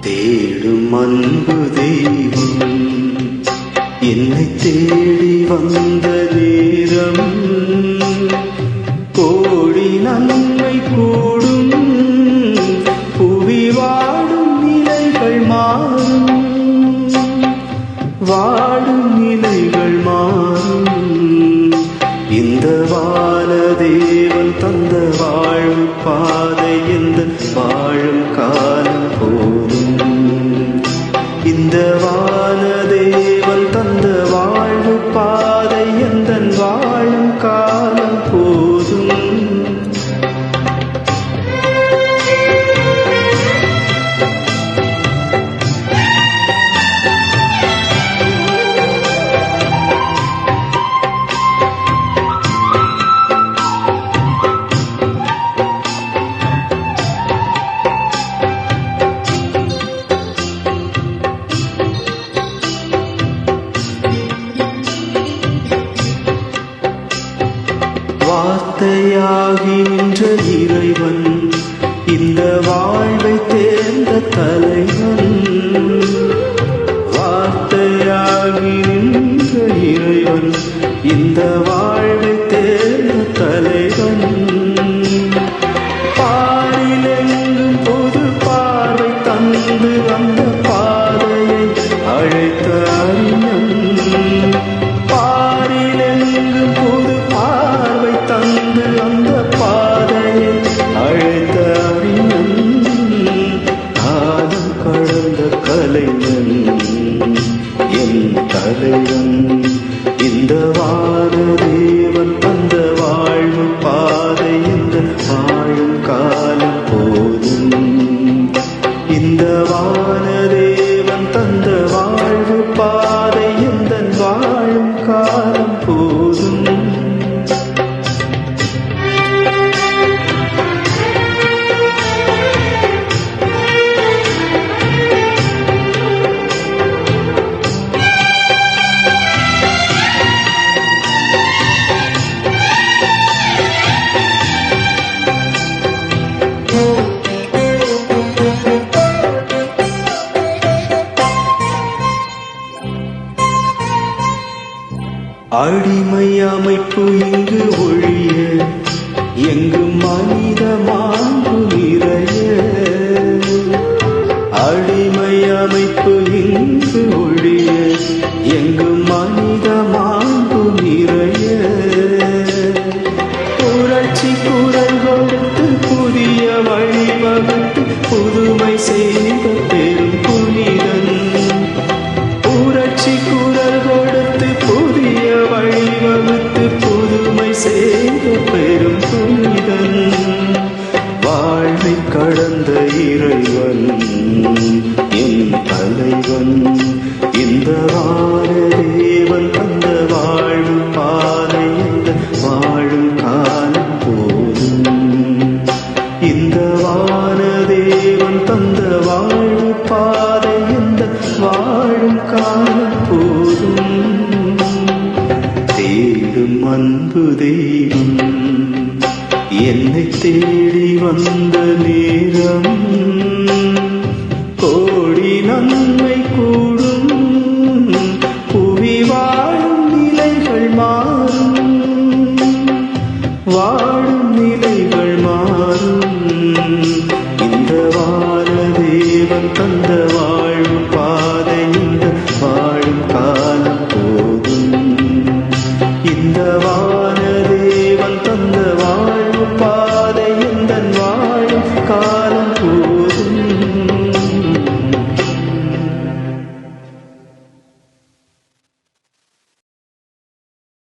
தேடும் அன்பு தெய்வம் என்னை தேடி வந்த நேரம் கோடி நன்மை கூடும் புவி வாடும் நிலைகள் மாறும் வாடும் நிலைகள் மாறும் இந்த வானதேவன் தந்த வாழும் பாதை எந்த வாழும் காலம் போதும் இந்த வானதேவன் தந்த வாழ்வு பாதை எந்த வாழும் காலம் போதும் வார்த்தையாகி நின்ற இறைவன் இந்த வாழ்வை தேர்ந்த தலைவன் வார்த்தையாகி நின்ற இறைவன் இந்த வாழ்வை தேர்ந்த தலைவன் பாரிலெங்கும் பொது பார்வை தந்து அந்த பாதையை அழைத்த அறிஞன் பாரிலெங்கும் பொது பார்வை தந்து அந்த பாதையை அழைத்த அறிஞன் காலம் கடந்த கலைஞன் என் தலைவன் இந்த வானதேவன் தந்த வாழ்வு பாதை இந்த வாழும் காலம் போதும் இந்த வானதேவன் தந்த வாழ்வு பாதை இந்த வாழும் காலம் போதும் அடிமை அமைப்பு இங்கு ஒழிய எங்கு மனித மாண்பு நிறைய அடிமை அமைப்பு இங்கு ஒழிய எங்கு மனித மாண்பு நிறைய புரட்சி குரல் கொடுத்து புதிய வழிவகுத்து புதுமை செய்த பெரும் புனிதன் புரட்சி குரல் கொடுத்து புதிய வழிவகுத்து புதுமை செய்த பெரும் புனிதன் வாழ்வை கடந்த இறைவன் என் தலைவன் இந்த வானதேவன் தந்த வாழ்வு பாதை இந்த வாழும் காலம் போதும் இந்த வானதேவன் தந்த வாழ்வு பாதை இந்த வாழும் காலம் போதும் தேடும் அன்பு தெய்வம் என்னை தேடி வந்த நேரம் கோடி நன்மை கூடும் புவி வாழும் நிலைகள் மாறும் வாழும்